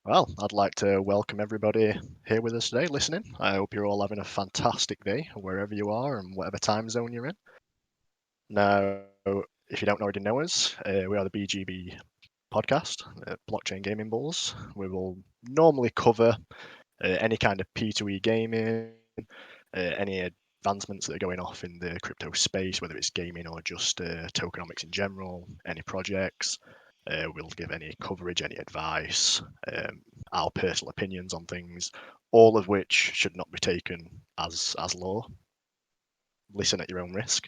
Well, I'd like to welcome everybody here with us today listening. I hope you're all having a fantastic day wherever you are and whatever time zone you're in. Now, if you don't already know us, we are the BGB podcast, Blockchain Gaming Bulls. We will normally cover any kind of P2E gaming, any advancements that are going off in the crypto space, whether it's gaming or just tokenomics in general, any projects. We'll give any coverage, any advice, our personal opinions on things, all of which should not be taken as law. Listen at your own risk.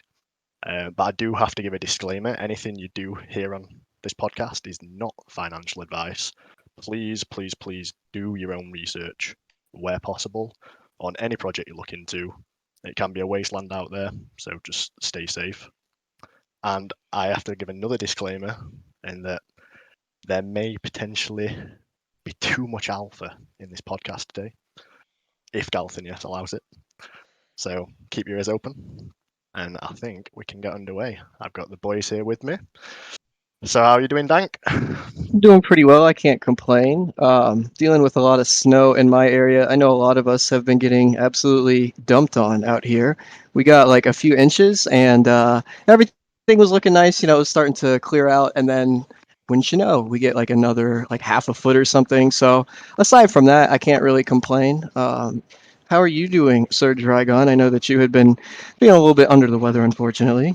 But I do have to give a disclaimer. Anything you do hear on this podcast is not financial advice. Please, please, please do your own research where possible on any project you look into. It can be a wasteland out there, so just stay safe. And I have to give another disclaimer in that there may potentially be too much alpha in this podcast today, if Galathynius allows it. So keep your ears open, and I think we can get underway. I've got the boys here with me. So how are you doing, Dank? Doing pretty well. I can't complain. Dealing with a lot of snow in my area. I know a lot of us have been getting absolutely dumped on out here. We got like a few inches, and everything was looking nice. It was starting to clear out, and then wouldn't you know, we get like another like half a foot or something. So aside from that, I can't really complain. How are you doing, Sir Dragon? I know that you had been being a little bit under the weather, unfortunately.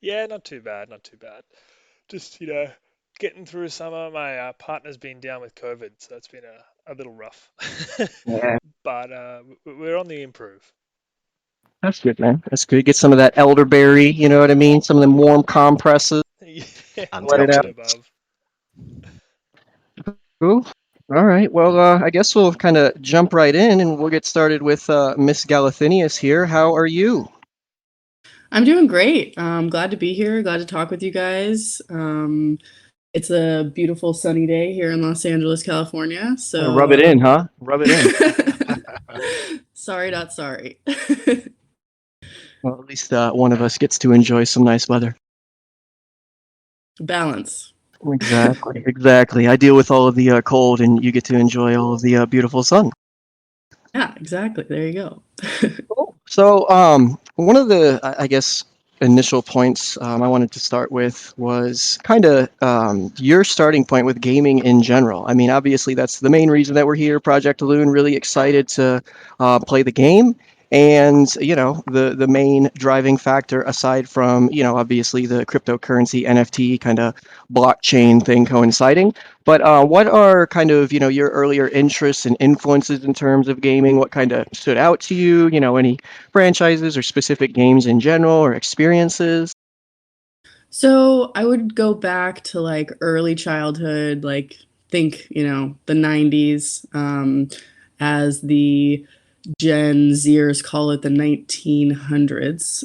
Yeah, not too bad, not too bad. Just, getting through summer. My partner's been down with COVID, so that's been a little rough. Yeah. But we're on the improve. That's good, man. That's good. Get some of that elderberry, you know what I mean? Some of them warm compresses. Yeah, Let it all of out. the Antioxidants. above. Cool. All right. Well, I guess we'll kind of jump right in and we'll get started with Miss Galathynius here. How are you? I'm doing great. Glad to be here. Glad to talk with you guys. It's a beautiful sunny day here in Los Angeles, California. So Rub it in, huh? Rub it in. sorry, not sorry. Well, at least one of us gets to enjoy some nice weather. Balance. Exactly. Exactly. I deal with all of the cold, and you get to enjoy all of the beautiful sun. Yeah, exactly. There you go. Cool. So, one of the, I guess, initial points I wanted to start with was kind of your starting point with gaming in general. I mean, obviously, that's the main reason that we're here, Project Eluüne, really excited to play the game. And, the main driving factor, aside from, obviously the cryptocurrency NFT kind of blockchain thing coinciding. But what are kind of, your earlier interests and influences in terms of gaming? What kind of stood out to you? Any franchises or specific games in general or experiences? So I would go back to like early childhood, like think, the 90s, as the Gen Zers call it the 1900s.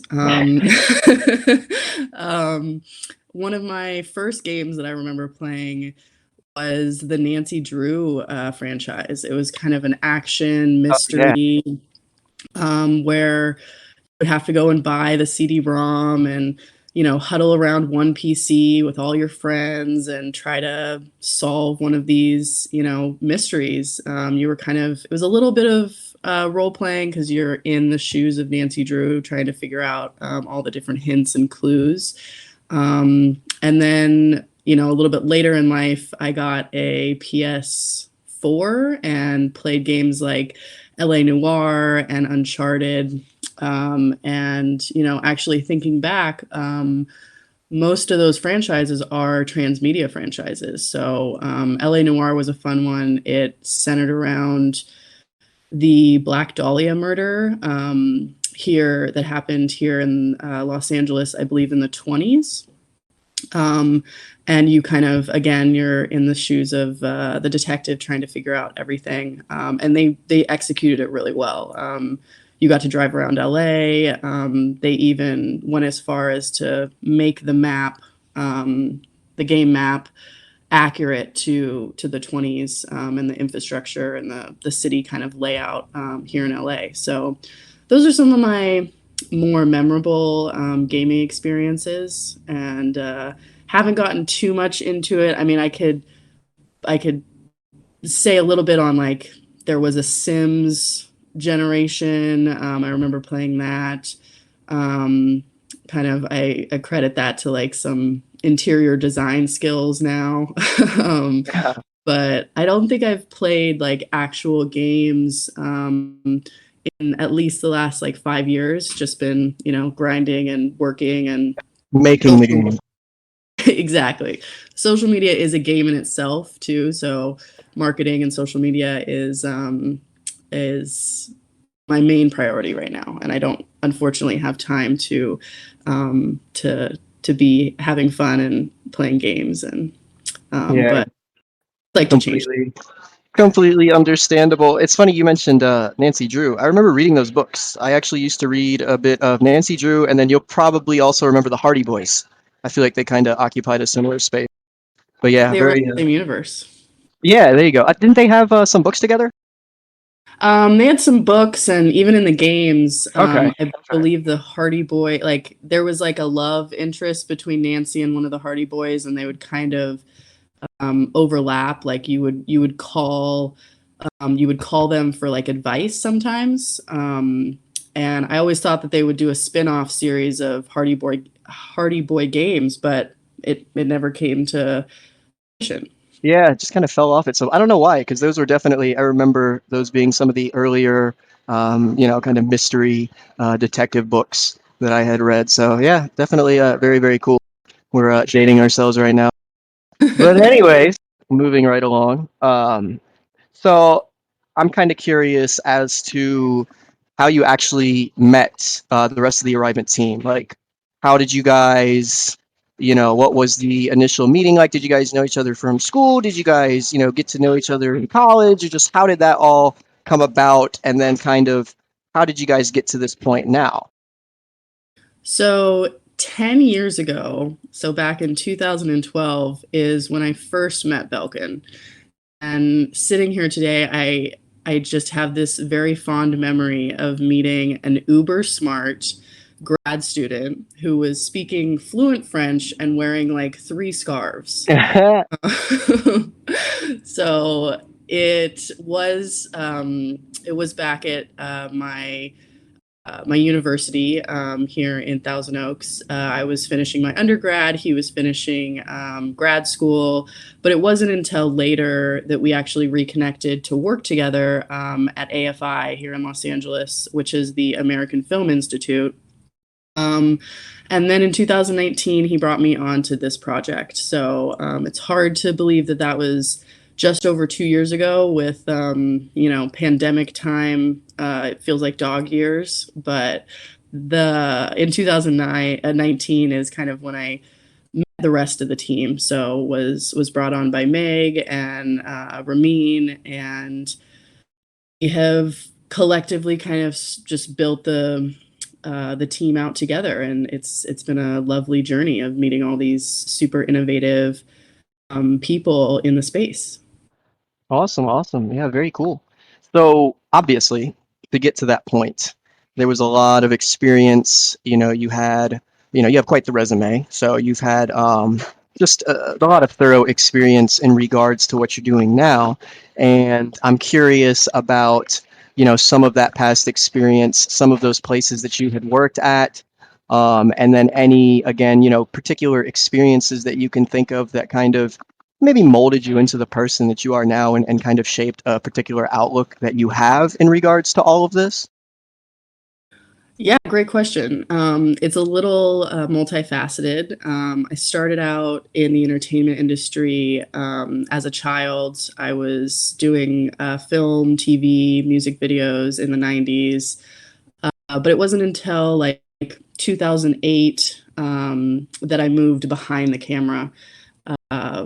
One of my first games that I remember playing was the Nancy Drew franchise. It was kind of an action Yeah. mystery where you would have to go and buy the CD-ROM and huddle around one PC with all your friends and try to solve one of these, mysteries. You were it was a little bit of role playing because you're in the shoes of Nancy Drew trying to figure out all the different hints and clues. And then, a little bit later in life, I got a PS4 and played games like LA Noire and Uncharted. And, actually thinking back, most of those franchises are transmedia franchises. So LA Noire was a fun one. It centered around the Black Dahlia murder here that happened here in Los Angeles, I believe in the 20s. And you kind of, again, you're in the shoes of the detective trying to figure out everything. And they executed it really well. You got to drive around LA. They even went as far as to make the map, the game map, accurate to the 20s and the infrastructure and the city kind of layout here in LA. So those are some of my more memorable gaming experiences, and haven't gotten too much into it. I mean, I could say a little bit on like there was a Sims generation. I remember playing that. Kind of I credit that to like some interior design skills now. But I don't think I've played like actual games in at least the last like 5 years. Just been, grinding and working and Making the game. exactly. Social media is a game in itself too. So marketing and social media is my main priority right now, and I don't unfortunately have time to be having fun and playing games and but I'd like to change. Completely understandable. It's funny you mentioned Nancy Drew. I remember reading those books. I actually used to read a bit of Nancy Drew, and then you'll probably also remember the Hardy Boys. I feel like they kind of occupied a similar space. But yeah, They were in the same universe. Yeah, there you go. Didn't they have some books together? They had some books, and even in the games, Okay. I believe the Hardy Boy, like there was like a love interest between Nancy and one of the Hardy Boys, and they would kind of overlap. Like you would call them for like advice sometimes. And I always thought that they would do a spin-off series of Hardy Boy games, but it never came to fruition. Yeah, it just kind of fell off it. So I don't know why, because those were definitely, I remember those being some of the earlier, kind of mystery detective books that I had read. So yeah, definitely very, very cool. We're dating ourselves right now. But anyways, moving right along. So I'm kind of curious as to how you actually met the rest of the Arrivant team. Like, how did you guys, what was the initial meeting like? Did you guys know each other from school? Did you guys, get to know each other in college? Or just how did that all come about? And then kind of how did you guys get to this point now? So 10 years ago, so back in 2012, is when I first met Belkin. And sitting here today, I just have this very fond memory of meeting an uber smart grad student who was speaking fluent French and wearing like 3 scarves. So it was back at my university here in Thousand Oaks. I was finishing my undergrad. He was finishing grad school. But it wasn't until later that we actually reconnected to work together at AFI here in Los Angeles, which is the American Film Institute. And then in 2019, he brought me on to this project. So it's hard to believe that that was just over 2 years ago with, pandemic time. It feels like dog years, but in 2019 is kind of when I met the rest of the team. So was brought on by Meg and Ramin, and we have collectively kind of just built the team out together, and it's been a lovely journey of meeting all these super innovative people in the space. Awesome. Yeah, very cool. So obviously, to get to that point, there was a lot of experience. You have quite the resume. So you've had just a lot of thorough experience in regards to what you're doing now. And I'm curious about, some of that past experience, some of those places that you had worked at, and then any, again, particular experiences that you can think of that kind of maybe molded you into the person that you are now and kind of shaped a particular outlook that you have in regards to all of this? Yeah, great question. It's a little multifaceted. I started out in the entertainment industry as a child. I was doing film, TV, music videos in the 90s. But it wasn't until like 2008 that I moved behind the camera.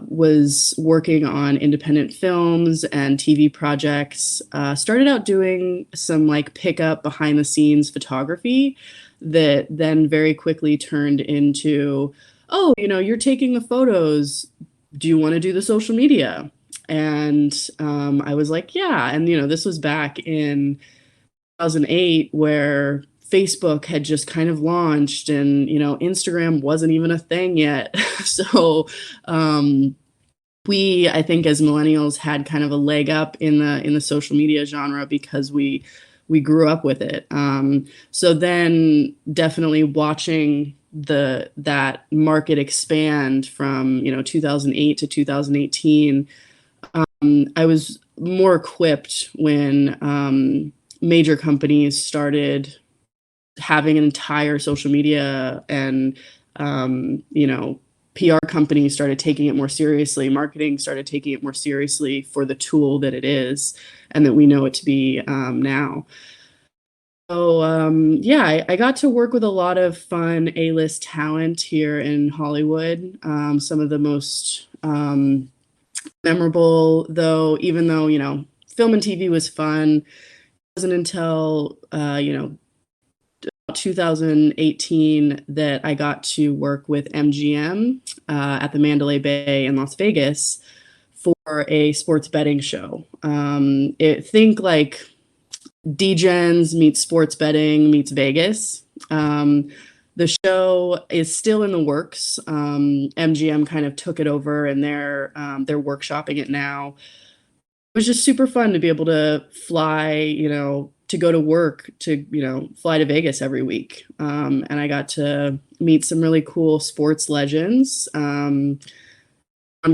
Was working on independent films and TV projects. Started out doing some like pickup behind the scenes photography that then very quickly turned into, oh, you're taking the photos. Do you want to do the social media? And I was like, yeah. And, this was back in 2008 where Facebook had just kind of launched and, Instagram wasn't even a thing yet. So we, I think, as millennials, had kind of a leg up in the social media genre because we grew up with it. So then, definitely watching that market expand from 2008 to 2018, I was more equipped when major companies started having an entire social media, and PR companies started taking it more seriously. Marketing started taking it more seriously for the tool that it is and that we know it to be now. So yeah, I got to work with a lot of fun A-list talent here in Hollywood. Some of the most memorable, though, even though film and TV was fun, it wasn't until 2018 that I got to work with MGM at the Mandalay Bay in Las Vegas for a sports betting show. Think like DGens meets sports betting meets Vegas. The show is still in the works. MGM kind of took it over, and they're workshopping it now. It was just super fun to be able to fly, to go to work, to fly to Vegas every week. And I got to meet some really cool sports legends. John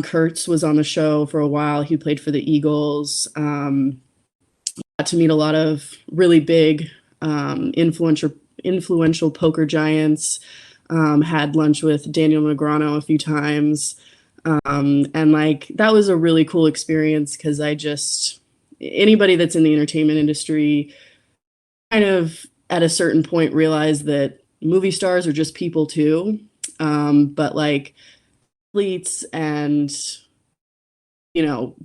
Kurtz was on the show for a while. He played for the Eagles. Got to meet a lot of really big, influential poker giants. Had lunch with Daniel Negreanu a few times. And like, that was a really cool experience because anybody that's in the entertainment industry kind of at a certain point realized that movie stars are just people too. But like athletes and,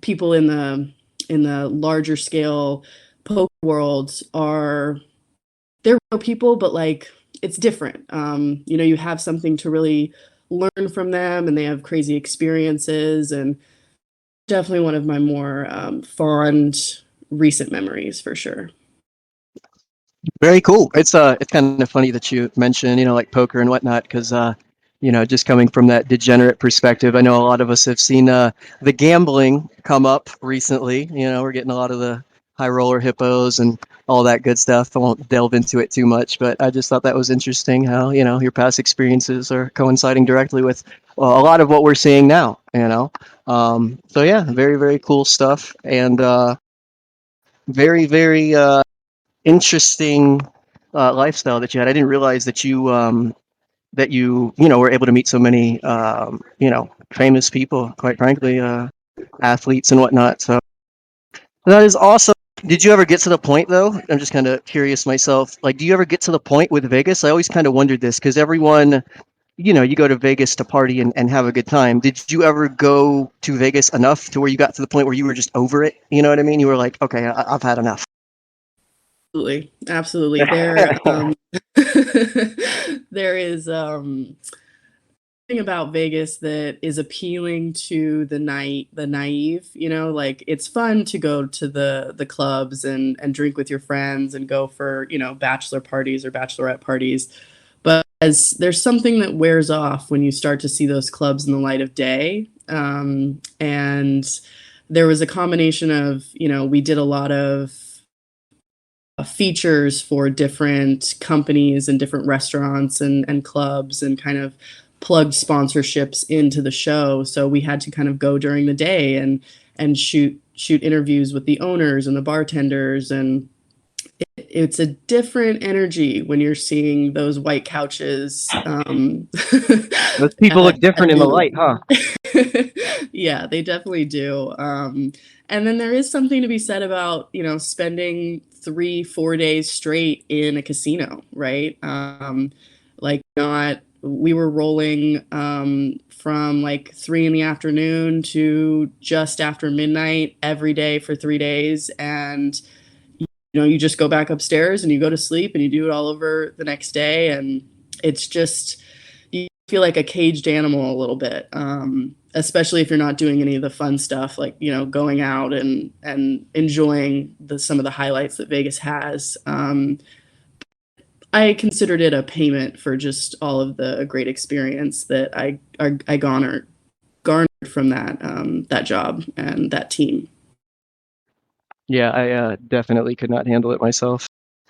people in the larger scale poker worlds they're real people, but like, it's different. You have something to really learn from them, and they have crazy experiences, and definitely one of my more fond recent memories for sure. Very cool. It's kind of funny that you mentioned, like poker and whatnot, because just coming from that degenerate perspective, I know a lot of us have seen the gambling come up recently. We're getting a lot of the high roller hippos and all that good stuff. I won't delve into it too much, but I just thought that was interesting how, your past experiences are coinciding directly with a lot of what we're seeing now, So yeah, very, very cool stuff, and very, very interesting lifestyle that you had. I didn't realize that you were able to meet so many famous people, quite frankly, athletes and whatnot. So that is awesome. Did you ever get to the point, though? I'm just kind of curious myself. Like, do you ever get to the point with Vegas? I always kind of wondered this because everyone, you go to Vegas to party and have a good time. Did you ever go to Vegas enough to where you got to the point where you were just over it? You know what I mean? You were like, okay, I've had enough. Absolutely. There is thing about Vegas that is appealing to the naive. Like, it's fun to go to the clubs and drink with your friends and go for bachelor parties or bachelorette parties, but as there's something that wears off when you start to see those clubs in the light of day. And there was a combination of we did a lot of features for different companies and different restaurants and clubs, and kind of plugged sponsorships into the show. So we had to kind of go during the day and shoot interviews with the owners and the bartenders, and it's a different energy when you're seeing those white couches. Those people look different in the light, huh? Yeah, they definitely do. And then there is something to be said about, spending 3-4 days straight in a casino, right? We were rolling from like 3 p.m. to just after midnight every day for 3 days. And, you just go back upstairs and you go to sleep and you do it all over the next day. And it's just, you feel like a caged animal a little bit, especially if you're not doing any of the fun stuff, like, going out and enjoying some of the highlights that Vegas has. I considered it a payment for just all of the great experience that I garnered from that job and that team. Yeah, I definitely could not handle it myself,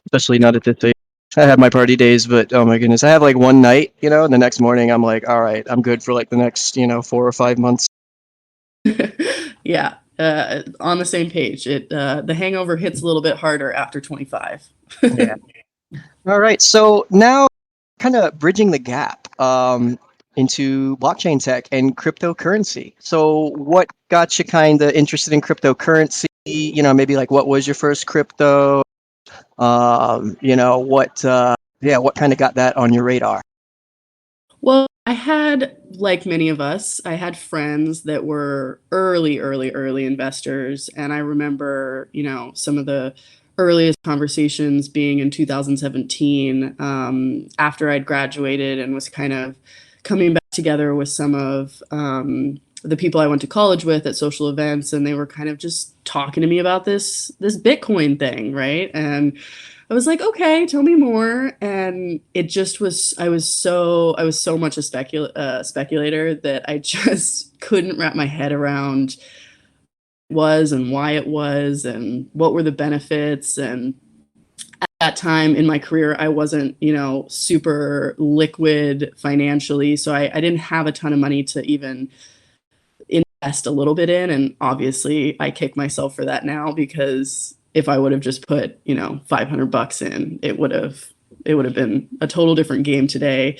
especially not at this age. I have my party days, but oh my goodness, I have like one night, and the next morning I'm like, all right, I'm good for like the next, 4 or 5 months. Yeah, on the same page. The hangover hits a little bit harder after 25. Yeah. All right, so now kind of bridging the gap into blockchain tech and cryptocurrency. So what got you kind of interested in cryptocurrency? Maybe like what was your first crypto? What kind of got that on your radar? Well, I had, like many of us, I had friends that were early investors. And I remember, some of the earliest conversations being in 2017, after I'd graduated and was kind of coming back together with some of the people I went to college with at social events. And they were kind of just talking to me about this Bitcoin thing, right? And I was like, okay, tell me more. And it just was, I was so much a speculator that I just couldn't wrap my head around was and why it was and what were the benefits. And at that time in my career, I wasn't, super liquid financially. So I didn't have a ton of money to even invest a little bit in. And obviously I kick myself for that now, because if I would have just put, $500 in, it would have been a total different game today.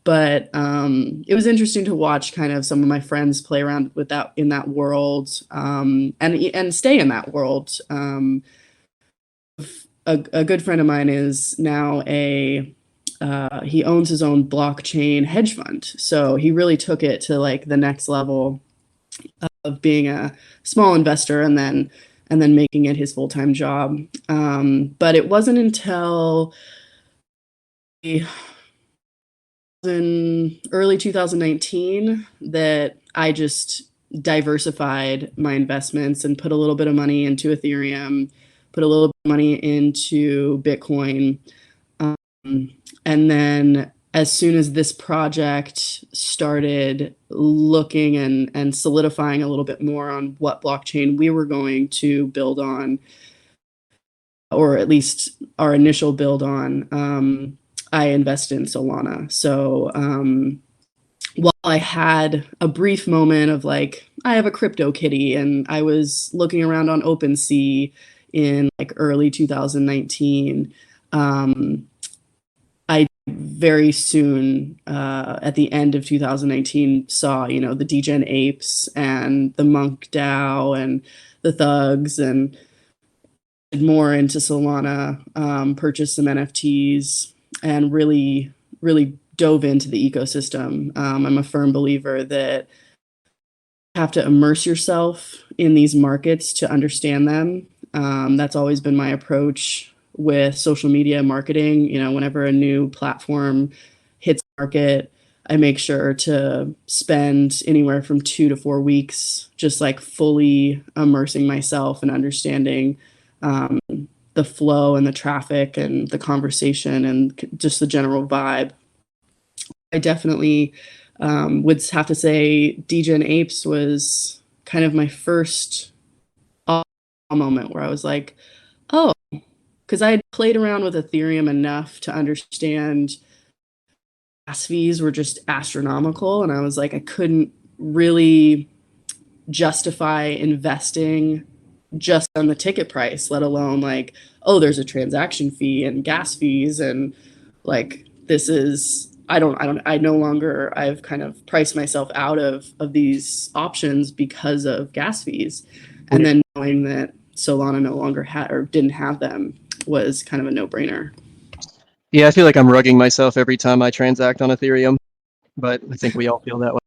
But it was interesting to watch kind of some of my friends play around with that in that world, and stay in that world. A good friend of mine is now he owns his own blockchain hedge fund. So he really took it to like the next level of being a small investor and then making it his full-time job. But it wasn't until in early 2019 that I just diversified my investments and put a little bit of money into Ethereum, put a little bit of money into Bitcoin. And then as soon as this project started looking and solidifying a little bit more on what blockchain we were going to build on, or at least our initial build on, I invested in Solana. So while I had a brief moment of like, I have a crypto kitty, and I was looking around on OpenSea in like early 2019, I very soon, at the end of 2019, saw, the Degen Apes and the Monk DAO and the Thugs, and more into Solana, purchased some NFTs, and really, really dove into the ecosystem. I'm a firm believer that you have to immerse yourself in these markets to understand them. That's always been my approach with social media marketing. Whenever a new platform hits market, I make sure to spend anywhere from 2 to 4 weeks just like fully immersing myself and understanding the flow and the traffic and the conversation and just the general vibe. I definitely would have to say Degen Apes was kind of my first moment where I was like, oh, because I had played around with Ethereum enough to understand gas fees were just astronomical. And I was like, I couldn't really justify investing just on the ticket price, let alone like, oh, there's a transaction fee and gas fees. And like, this is, I've kind of priced myself out of these options because of gas fees. And then knowing that Solana no longer had or didn't have them was kind of a no-brainer. Yeah, I feel like I'm rugging myself every time I transact on Ethereum, but I think we all feel that way.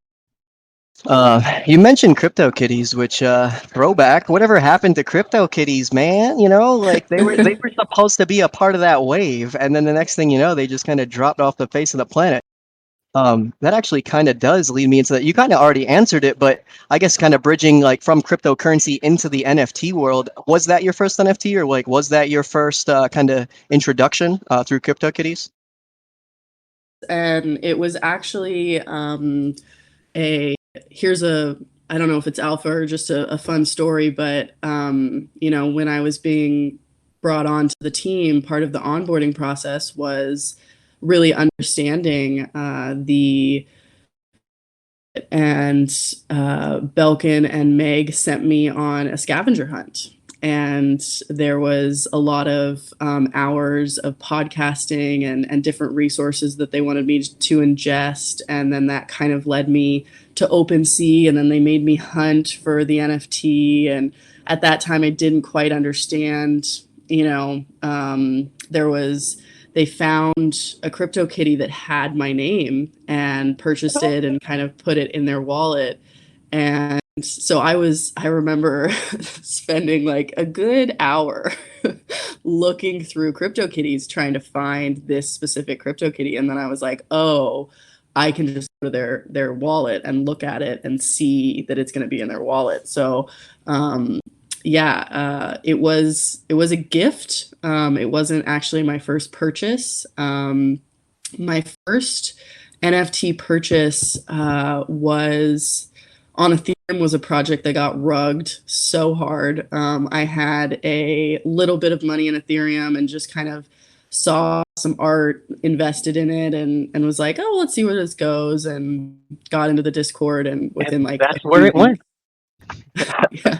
You mentioned CryptoKitties, which throwback. Whatever happened to CryptoKitties, man? Like they were supposed to be a part of that wave, and then the next thing you know, they just kind of dropped off the face of the planet. That actually kind of does lead me into that. You kind of already answered it, but I guess kind of bridging like from cryptocurrency into the NFT world. Was that your first NFT, or like was that your first kind of introduction through CryptoKitties? And it was actually here's a I don't know if it's alpha or just a fun story, but when I was being brought on to the team, part of the onboarding process was really understanding the and Belkin and Meg sent me on a scavenger hunt. And there was a lot of hours of podcasting and different resources that they wanted me to ingest. And then that kind of led me to OpenSea. And then they made me hunt for the NFT. And at that time, I didn't quite understand, they found a CryptoKitty that had my name and purchased it and kind of put it in their wallet. And so I remember spending like a good hour looking through CryptoKitties trying to find this specific CryptoKitty. And then I was like, oh, I can just go to their wallet and look at it and see that it's going to be in their wallet. So, it was a gift. It wasn't actually my first purchase. My first NFT purchase was on Ethereum, was a project that got rugged so hard. I had a little bit of money in Ethereum and just kind of saw some art, invested in it, and was like, oh, let's see where this goes, and got into the Discord, and within like that's where it went. Yeah.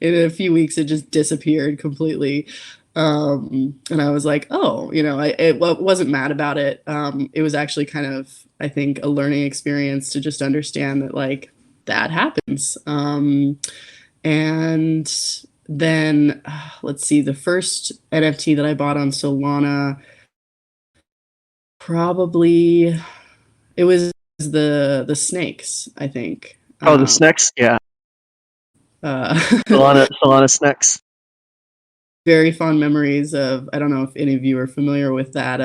In a few weeks, it just disappeared completely. And I was like, oh, I wasn't mad about it. It was actually kind of, I think, a learning experience to just understand that like that happens. And then let's see, the first NFT that I bought on Solana, probably it was the snakes, I think. Oh, the snakes, yeah. Solana snacks. Very fond memories of, I don't know if any of you are familiar with that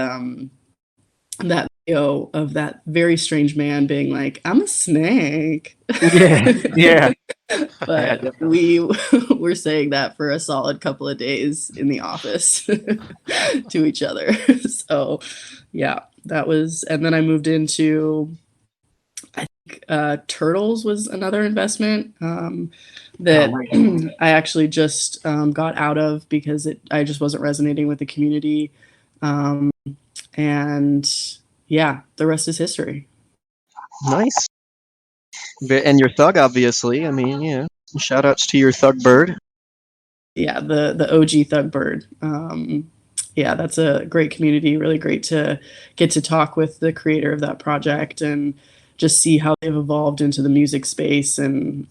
that video of that very strange man being like, I'm a snake. Yeah. But we were saying that for a solid couple of days in the office to each other. So yeah, that was, and then I moved into, I think Turtles was another investment that I actually just got out of because I just wasn't resonating with the community. And yeah, the rest is history. Nice. And your thug, obviously. I mean, yeah. Shout outs to your thug bird. Yeah, the OG thug bird. Yeah, that's a great community. Really great to get to talk with the creator of that project and just see how they've evolved into the music space, and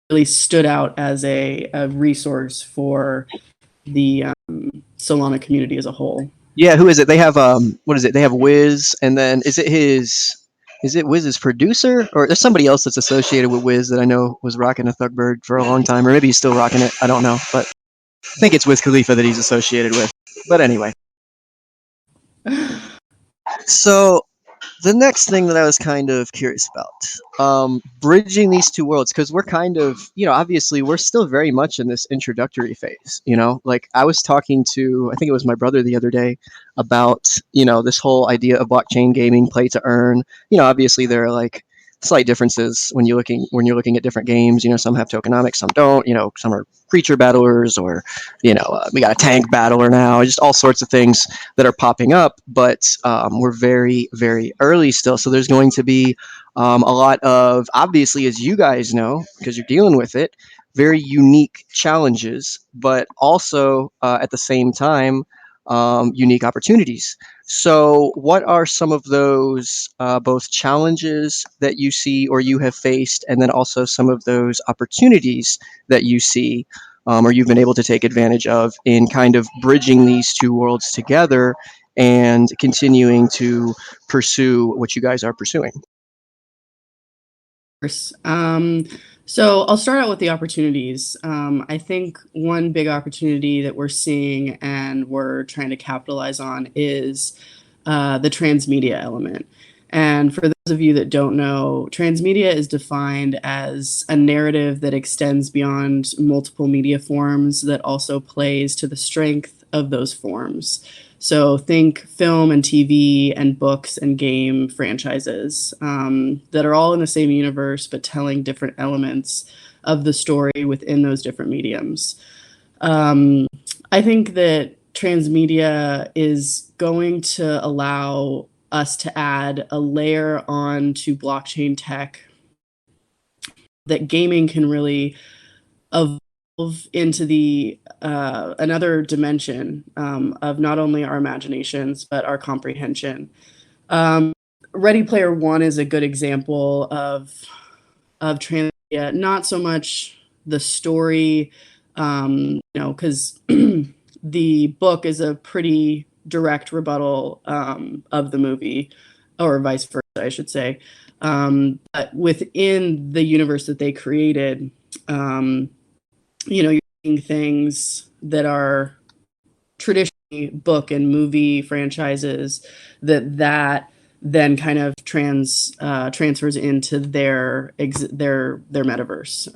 really stood out as a resource for the Solana community as a whole. Yeah, who is it? They have what is it? They have Wiz, and then is it Wiz's producer, or there's somebody else that's associated with Wiz that I know was rocking a Thugbird for a long time, or maybe he's still rocking it. I don't know, but I think it's Wiz Khalifa that he's associated with. But anyway, so the next thing that I was kind of curious about, bridging these two worlds, because we're kind of, obviously we're still very much in this introductory phase, like I was talking to, I think it was my brother the other day about, this whole idea of blockchain gaming, play to earn. Obviously there are like slight differences when you're looking at different games. Some have tokenomics, some don't. Some are creature battlers, or we got a tank battler now. Just all sorts of things that are popping up. But we're very, very early still. So there's going to be a lot of, obviously, as you guys know, because you're dealing with it, very unique challenges, but also at the same time, unique opportunities. So what are some of those both challenges that you see or you have faced, and then also some of those opportunities that you see or you've been able to take advantage of in kind of bridging these two worlds together and continuing to pursue what you guys are pursuing? So I'll start out with the opportunities. I think one big opportunity that we're seeing and we're trying to capitalize on is the transmedia element. And for those of you that don't know, transmedia is defined as a narrative that extends beyond multiple media forms, that also plays to the strength of those forms. So think film and TV and books and game franchises that are all in the same universe, but telling different elements of the story within those different mediums. I think that transmedia is going to allow us to add a layer on to blockchain tech that gaming can really evolve into the another dimension of not only our imaginations but our comprehension. Ready Player One is a good example of transmedia. Not so much the story, because the book is a pretty direct rebuttal of the movie, or vice versa, I should say. But within the universe that they created, you're seeing things that are traditionally book and movie franchises that then kind of transfers into their metaverse.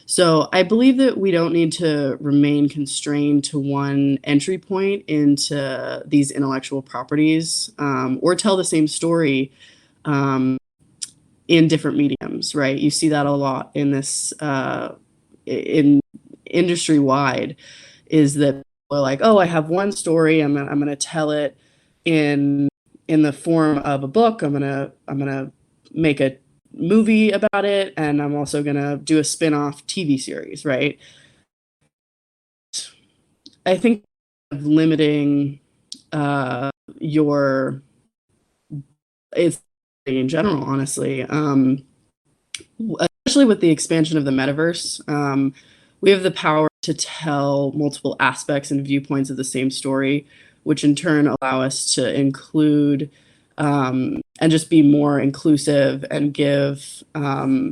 So I believe that we don't need to remain constrained to one entry point into these intellectual properties, or tell the same story in different mediums, right? You see that a lot in this in industry wide, is that people are like, oh, I have one story, I'm gonna tell it in the form of a book. I'm gonna make a movie about it, and I'm also gonna do a spin-off TV series, right? I think of limiting it's in general, honestly, especially with the expansion of the metaverse. We have the power to tell multiple aspects and viewpoints of the same story, which in turn allow us to include and just be more inclusive and give our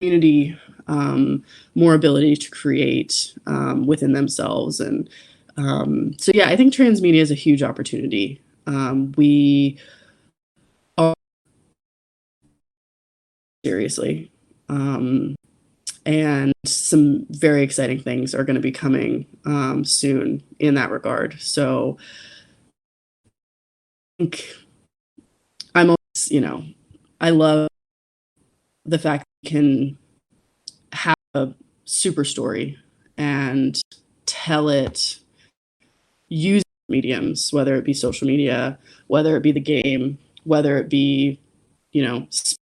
community more ability to create within themselves. And so, yeah, I think transmedia is a huge opportunity. We are seriously. And some very exciting things are going to be coming soon in that regard. So I think I'm always, I love the fact that we can have a super story and tell it using mediums, whether it be social media, whether it be the game, whether it be,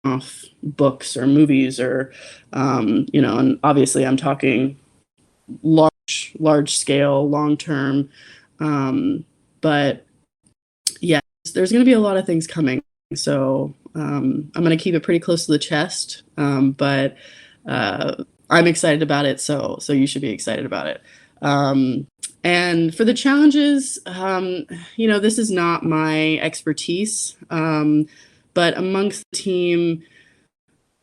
off books or movies, or and obviously I'm talking large scale, long term, but yeah, there's going to be a lot of things coming, so I'm going to keep it pretty close to the chest, but I'm excited about it, so you should be excited about it. And for the challenges, this is not my expertise, but amongst the team,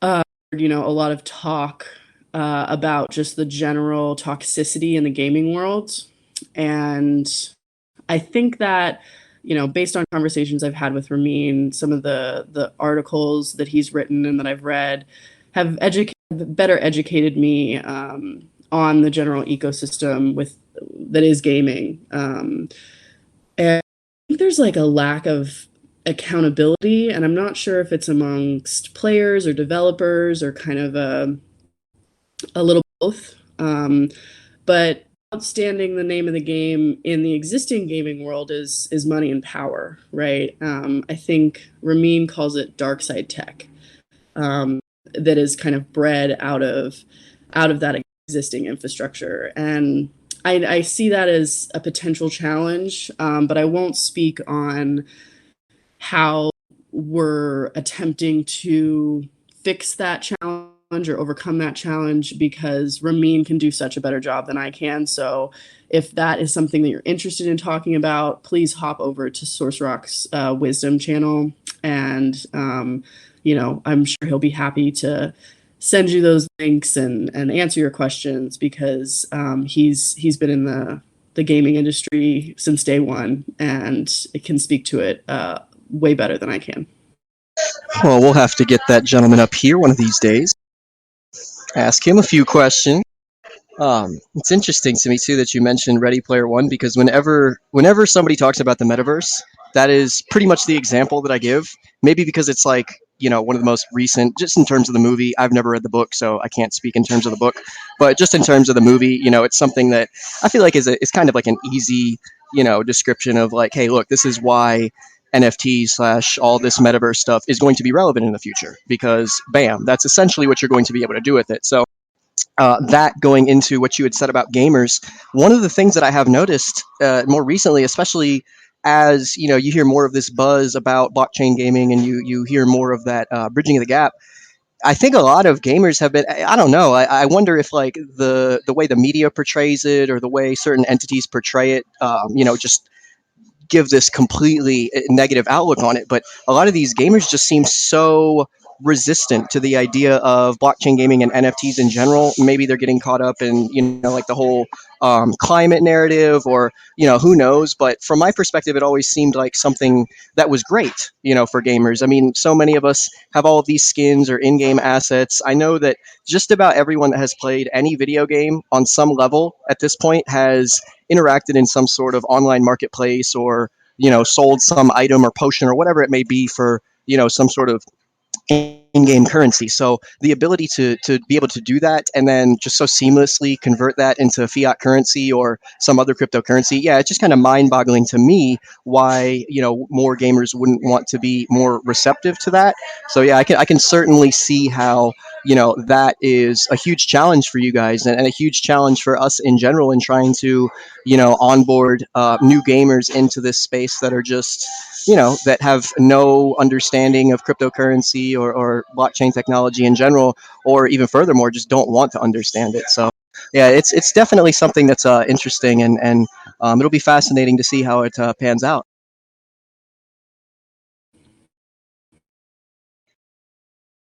a lot of talk about just the general toxicity in the gaming world. And I think that, based on conversations I've had with Ramin, some of the articles that he's written and that I've read have better educated me on the general ecosystem that is gaming. And I think there's like a lack of accountability, and I'm not sure if it's amongst players or developers or kind of a little both. But outstanding the name of the game in the existing gaming world is money and power, right? I think Ramin calls it dark side tech, that is kind of bred out of that existing infrastructure. And I see that as a potential challenge, but I won't speak on how we're attempting to fix that challenge or overcome that challenge, because Ramin can do such a better job than I can. So if that is something that you're interested in talking about, please hop over to Source Rock's Wisdom channel, and I'm sure he'll be happy to send you those links and answer your questions, because he's been in the gaming industry since day one, and it can speak to it way better than I can. Well, we'll have to get that gentleman up here one of these days. Ask him a few questions. It's interesting to me too that you mentioned Ready Player One, because whenever somebody talks about the metaverse, that is pretty much the example that I give. Maybe because it's like, one of the most recent, just in terms of the movie. I've never read the book, so I can't speak in terms of the book. But just in terms of the movie, it's something that I feel like is kind of like an easy, description of like, hey, look, this is why NFT / all this metaverse stuff is going to be relevant in the future, because bam, that's essentially what you're going to be able to do with it. So that going into what you had said about gamers, one of the things that I have noticed more recently, especially as you hear more of this buzz about blockchain gaming, and you hear more of that bridging of the gap. I think a lot of gamers have been. I don't know. I wonder if like the way the media portrays it, or the way certain entities portray it, just give this completely negative outlook on it. But a lot of these gamers just seem so resistant to the idea of blockchain gaming and NFTs in general. Maybe they're getting caught up in, like the whole climate narrative, or, who knows. But from my perspective, it always seemed like something that was great, for gamers. I mean, so many of us have all of these skins or in-game assets. I know that just about everyone that has played any video game on some level at this point has interacted in some sort of online marketplace, or sold some item or potion or whatever it may be for some sort of in-game currency. So the ability to be able to do that, and then just so seamlessly convert that into fiat currency or some other cryptocurrency, yeah, it's just kind of mind-boggling to me why more gamers wouldn't want to be more receptive to that. So yeah, I can certainly see how that is a huge challenge for you guys, and a huge challenge for us in general in trying to onboard new gamers into this space that are just that have no understanding of cryptocurrency, or blockchain technology in general, or even furthermore, just don't want to understand it. So yeah, it's definitely something that's interesting, and it'll be fascinating to see how it pans out.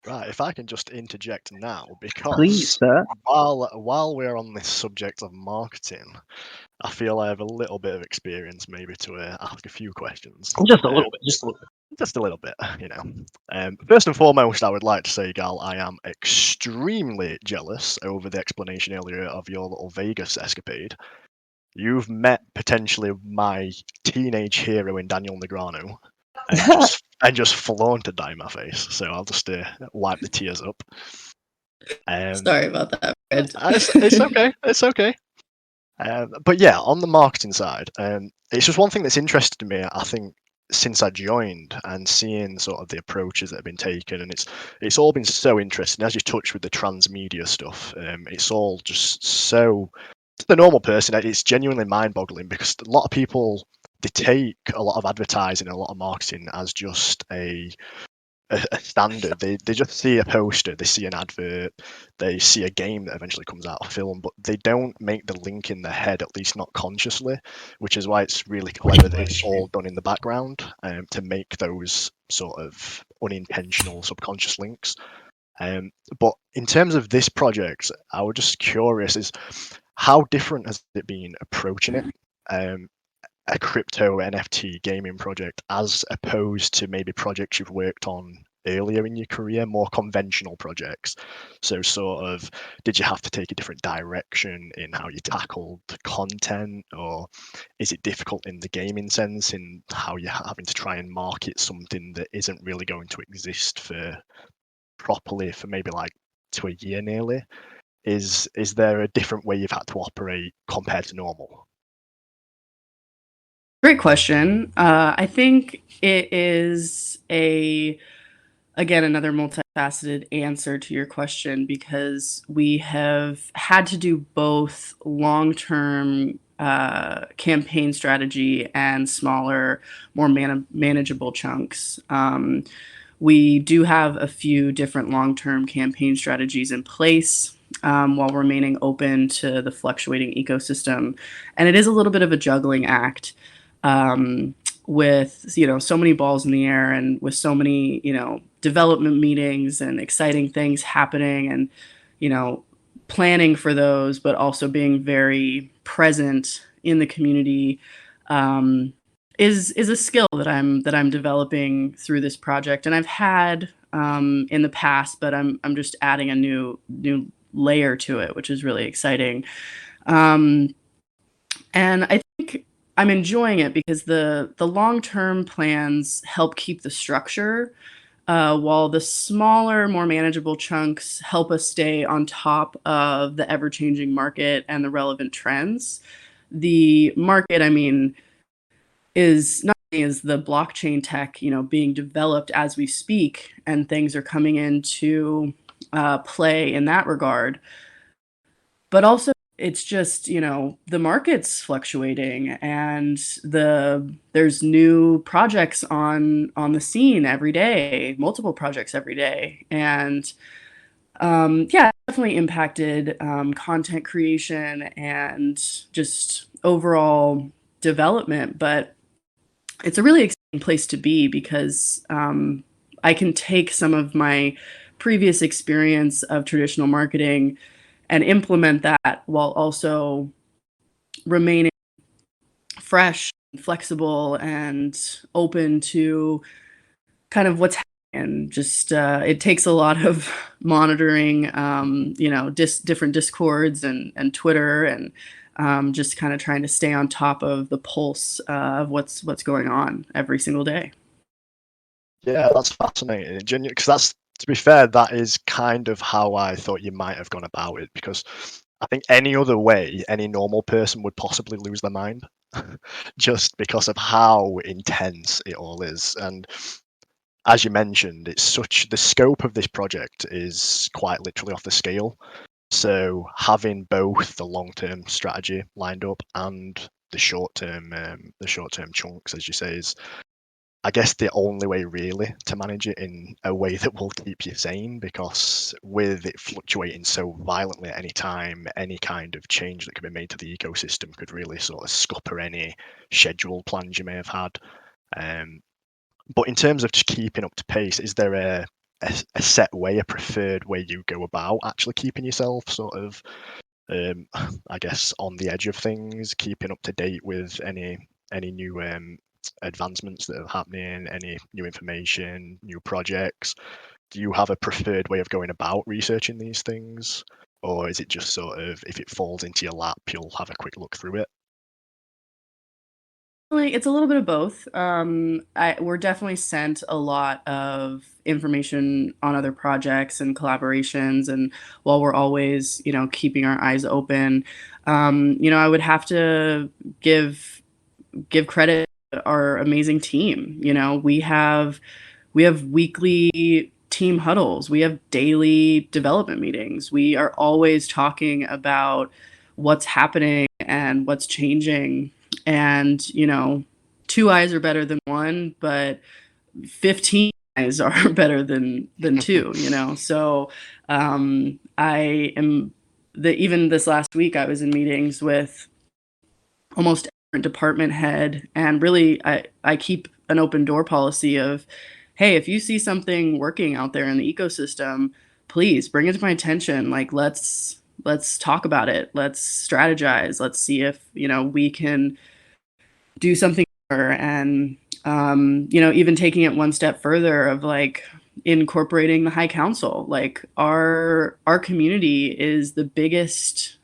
Right, if I can just interject now, Please, because sir. while we're on this subject of marketing, I feel I have a little bit of experience maybe to ask a few questions. Just a little bit. Just a little bit. First and foremost, I would like to say, Gal, I am extremely jealous over the explanation earlier of your little Vegas escapade. You've met potentially my teenage hero in Daniel Negreanu, and just flaunted that in my face. So I'll just wipe the tears up. Sorry about that, Fred. It's okay. It's okay. But yeah, on the marketing side, it's just one thing that's interested me, I think, since I joined, and seeing sort of the approaches that have been taken, and it's all been so interesting. As you touched with the transmedia stuff, it's all just so, to the normal person, it's genuinely mind-boggling, because a lot of people, they take a lot of advertising and a lot of marketing as just a standard. They just see a poster, they see an advert, they see a game that eventually comes out, a film, but they don't make the link in their head, at least not consciously, which is why it's really clever that it's all done in the background, to make those sort of unintentional subconscious links. But in terms of this project, I was just curious, is how different has it been approaching it? A crypto NFT gaming project, as opposed to maybe projects you've worked on earlier in your career, more conventional projects. So sort of, did you have to take a different direction in how you tackled content, or is it difficult in the gaming sense in how you're having to try and market something that isn't really going to exist for properly for maybe like to a year nearly? Is there a different way you've had to operate compared to normal? Great question. I think it is again, another multifaceted answer to your question, because we have had to do both long-term campaign strategy and smaller, more manageable chunks. We do have a few different long-term campaign strategies in place, while remaining open to the fluctuating ecosystem. And it is a little bit of a juggling act, with so many balls in the air, and with so many development meetings and exciting things happening, and planning for those, but also being very present in the community, is a skill that I'm developing through this project, and I've had in the past, but I'm just adding a new layer to it, which is really exciting. And I think I'm enjoying it because the long-term plans help keep the structure, while the smaller, more manageable chunks help us stay on top of the ever-changing market and the relevant trends. The market, I mean, is not only is the blockchain tech, being developed as we speak, and things are coming into play in that regard, but also it's just, the market's fluctuating, and there's new projects on the scene every day, multiple projects every day. And yeah, it definitely impacted content creation and just overall development. But it's a really exciting place to be because I can take some of my previous experience of traditional marketing and implement that while also remaining fresh, flexible, and open to kind of what's happening. And just it takes a lot of monitoring, different discords and Twitter, and just kind of trying to stay on top of the pulse of what's going on every single day. Yeah, that's fascinating. Genuine, because that's, to be fair, that is kind of how I thought you might have gone about it. Because I think any other way, any normal person would possibly lose their mind, just because of how intense it all is. And as you mentioned, the scope of this project is quite literally off the scale. So having both the long-term strategy lined up and the short-term chunks, as you say, is, I guess, the only way really to manage it in a way that will keep you sane, because with it fluctuating so violently at any time, any kind of change that could be made to the ecosystem could really sort of scupper any scheduled plans you may have had. But in terms of just keeping up to pace, is there a set way, a preferred way you go about actually keeping yourself sort of, I guess, on the edge of things, keeping up to date with any new advancements that are happening, any new information, new projects? Do you have a preferred way of going about researching these things, or is it just sort of, if it falls into your lap, you'll have a quick look through it? It's a little bit of both. We're definitely sent a lot of information on other projects and collaborations, and while we're always, keeping our eyes open, I would have to give credit to our amazing team. We have weekly team huddles. We have daily development meetings. We are always talking about what's happening and what's changing. And, two eyes are better than one, but 15 eyes are better than two, So I am even this last week, I was in meetings with almost every department head, and really I keep an open door policy of, hey, if you see something working out there in the ecosystem, please bring it to my attention. Like, let's talk about it. Let's strategize. Let's see if, we can do something better. And, even taking it one step further of like incorporating the High Council. Like, our community is the biggest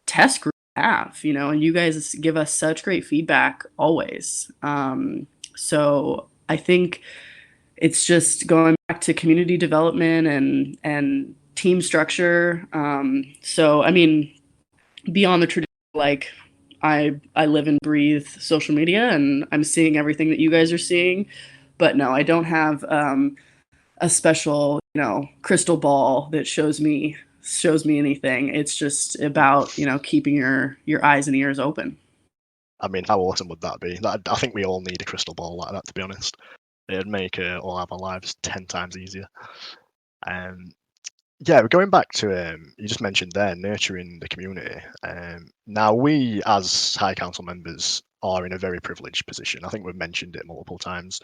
test group we have, and you guys give us such great feedback always. So I think it's just going back to community development and team structure. So I mean, beyond the traditional, like, I live and breathe social media, and I'm seeing everything that you guys are seeing. But no, I don't have a special, crystal ball that shows me anything. It's just about, keeping your eyes and ears open. I mean, how awesome would that be? I think we all need a crystal ball like that, to be honest. It'd make all of our lives 10 times easier. Yeah, going back to, you just mentioned there, nurturing the community. Now, we as High Council members are in a very privileged position. I think we've mentioned it multiple times.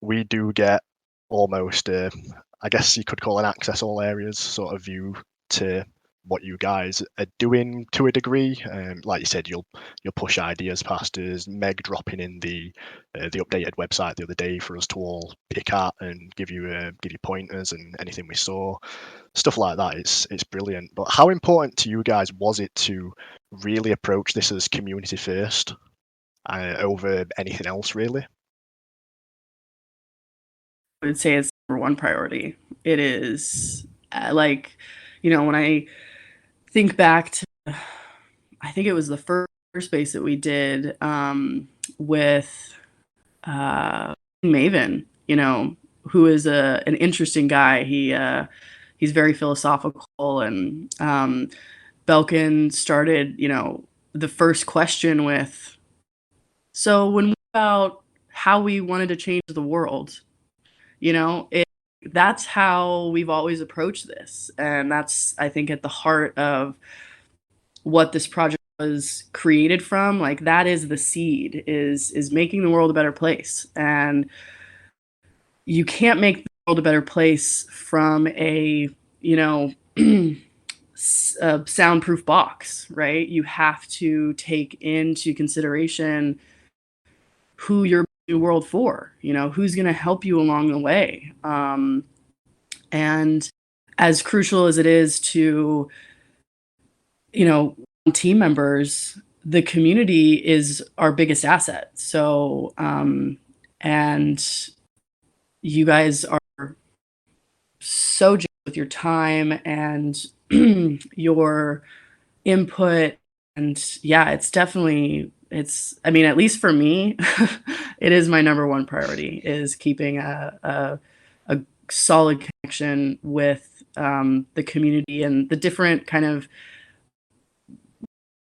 We do get almost, I guess you could call an access all areas sort of view to what you guys are doing to a degree. Like you said, you'll push ideas past us. Meg dropping in the updated website the other day for us to all pick at and give you pointers and anything we saw, stuff like that. It's brilliant. But how important to you guys was it to really approach this as community first over anything else, really? I would say it's number one priority. It is like, when I think back to, I think it was the first space that we did with Maven, who is an interesting guy. He's very philosophical, and Belkin started, the first question with, so when we about how we wanted to change the world, that's how we've always approached this. And that's, I think, at the heart of what this project was created from. Like, that is the seed, is making the world a better place. And you can't make the world a better place from a soundproof box, right? You have to take into consideration who you're new world for, who's going to help you along the way. And as crucial as it is to, team members, the community is our biggest asset. So, and you guys are so generous with your time and your input. And yeah, it's definitely, I mean, at least for me, it is my number one priority, is keeping a solid connection with the community and the different kind of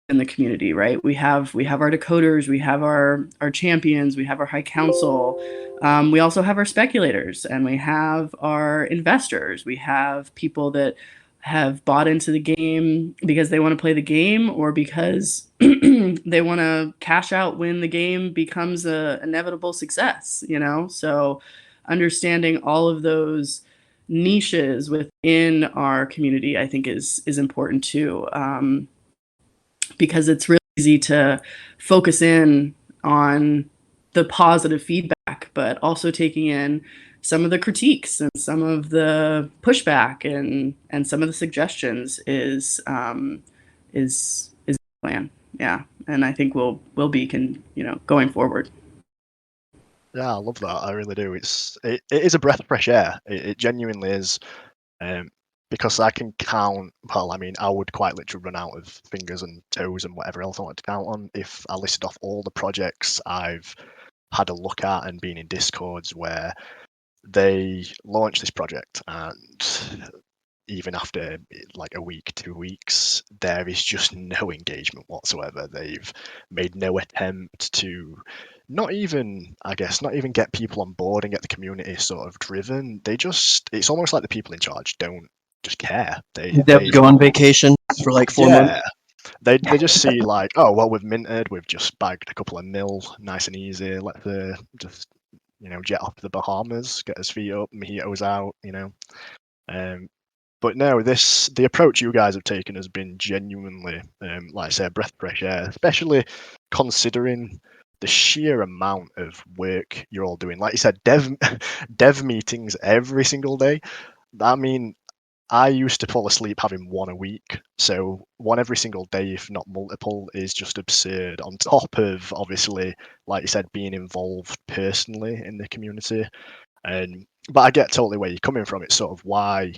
in the community, right? We have our decoders, we have our champions, we have our high council, we also have our speculators, and we have our investors. We have people that have bought into the game because they want to play the game, or because they want to cash out when the game becomes a inevitable success, So understanding all of those niches within our community, I think, is important too. Because it's really easy to focus in on the positive feedback, but also taking in some of the critiques and some of the pushback and some of the suggestions is the plan. Yeah. And I think we'll be going forward. Yeah, I love that. I really do. It is a breath of fresh air. It genuinely is. Because I can count, well, I mean, I would quite literally run out of fingers and toes and whatever else I want to count on if I listed off all the projects I've had a look at and been in Discords where they launched this project, and even after like a week, 2 weeks, there is just no engagement whatsoever. They've made no attempt to not even get people on board and get the community sort of driven. It's almost like the people in charge don't just care. They go on vacation for like 4 months. They just see like, oh well, we've minted, we've just bagged a couple of mil, nice and easy. Let the just jet off to the Bahamas, get his feet up, mojitos out, But no, the approach you guys have taken has been genuinely, like I say, a breath of fresh air, especially considering the sheer amount of work you're all doing. Like you said, dev meetings every single day. I mean, I used to fall asleep having one a week, so one every single day, if not multiple, is just absurd. On top of, obviously, like you said, being involved personally in the community. But I get totally where you're coming from. It's sort of why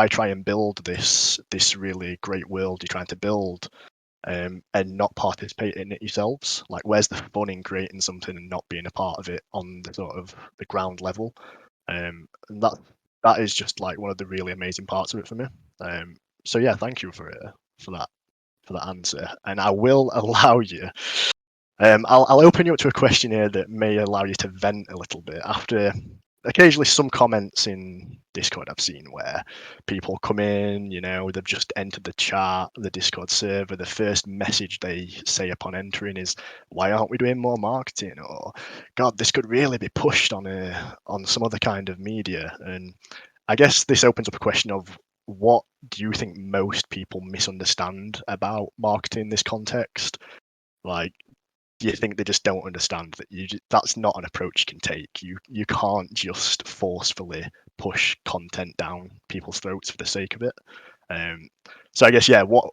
try and build this really great world you're trying to build, and not participate in it yourselves. Like, where's the fun in creating something and not being a part of it on the sort of the ground level? And that is just like one of the really amazing parts of it for me. So yeah, thank you for that answer, and I will allow you. I'll open you up to a question here that may allow you to vent a little bit after occasionally some comments in Discord I've seen where people come in, they've just entered the Discord server. The first message they say upon entering is, "Why aren't we doing more marketing?" Or, "God, this could really be pushed on some other kind of media." And I guess this opens up a question of what do you think most people misunderstand about marketing in this context? Like, do you think they just don't understand that that's not an approach you can take? You can't just forcefully push content down people's throats for the sake of it. So I guess, yeah, what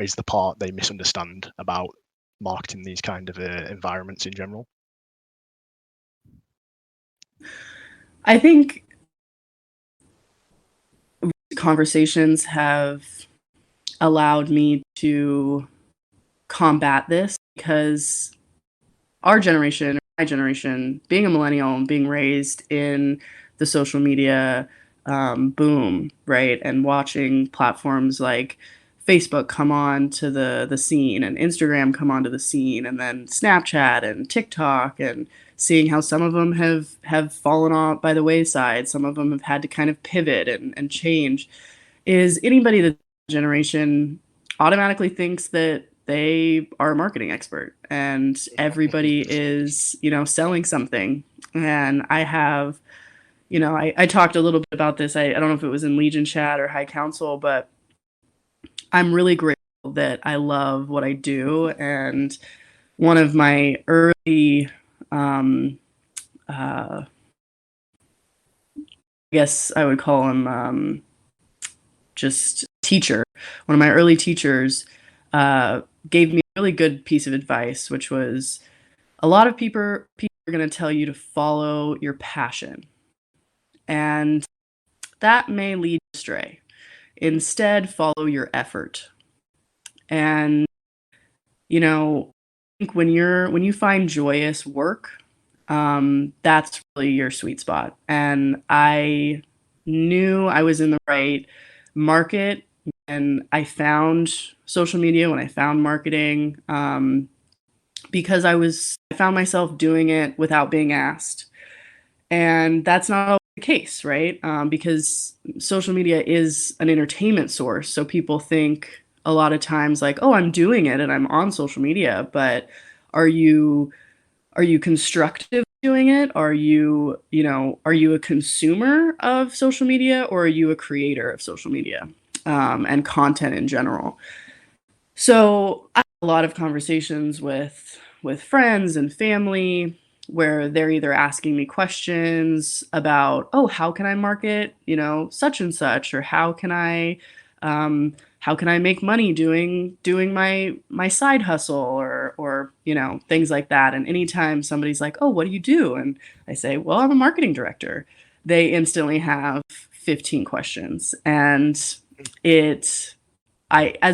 is the part they misunderstand about marketing these kind of environments in general? I think conversations have allowed me to combat this, because our generation, my generation, being a millennial and being raised in the social media boom, right, and watching platforms like Facebook come on to the scene, and Instagram come onto the scene, and then Snapchat and TikTok, and seeing how some of them have fallen off by the wayside, some of them have had to kind of pivot and change, is anybody that generation automatically thinks that they are a marketing expert and everybody is, selling something. And I have, I talked a little bit about this. I don't know if it was in Legion Chat or High Council, but I'm really grateful that I love what I do. And one of my early, I guess I would call him just teacher. One of my early teachers gave me a really good piece of advice, which was, a lot of people are going to tell you to follow your passion, and that may lead you astray. Instead, follow your effort. And I think when you find joyous work, that's really your sweet spot. And I knew I was in the right market, and I found social media, when I found marketing, because I found myself doing it without being asked. And that's not always the case, right? Because social media is an entertainment source. So people think a lot of times like, oh, I'm doing it and I'm on social media, but are you constructive doing it? Are you a consumer of social media, or are you a creator of social media and content in general? So I have a lot of conversations with friends and family where they're either asking me questions about, oh, how can I market, such and such, or how can I make money doing my side hustle, or things like that. And anytime somebody's like, oh, what do you do? And I say, well, I'm a marketing director, they instantly have 15 questions. And as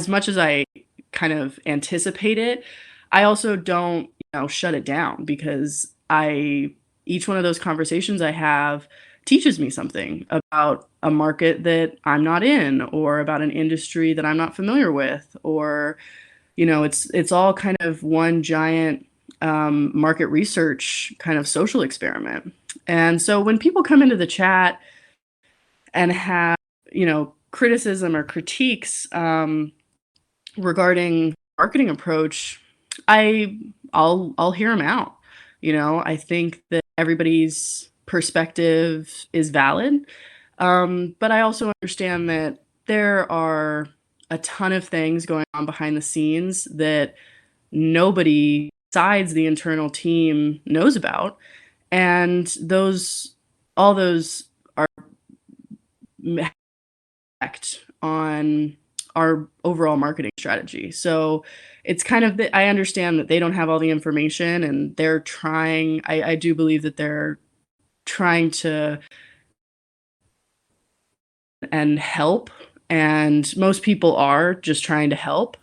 much as I kind of anticipate it, I also don't, shut it down, because each one of those conversations I have teaches me something about a market that I'm not in, or about an industry that I'm not familiar with, or, it's all kind of one giant market research kind of social experiment. And so when people come into the chat and have, criticism or critiques regarding marketing approach, I'll hear them out. I think that everybody's perspective is valid, but I also understand that there are a ton of things going on behind the scenes that nobody besides the internal team knows about, and all those are effect on our overall marketing strategy. So it's kind of I understand that they don't have all the information, and they're trying. I do believe that they're trying to and help, and most people are just trying to help.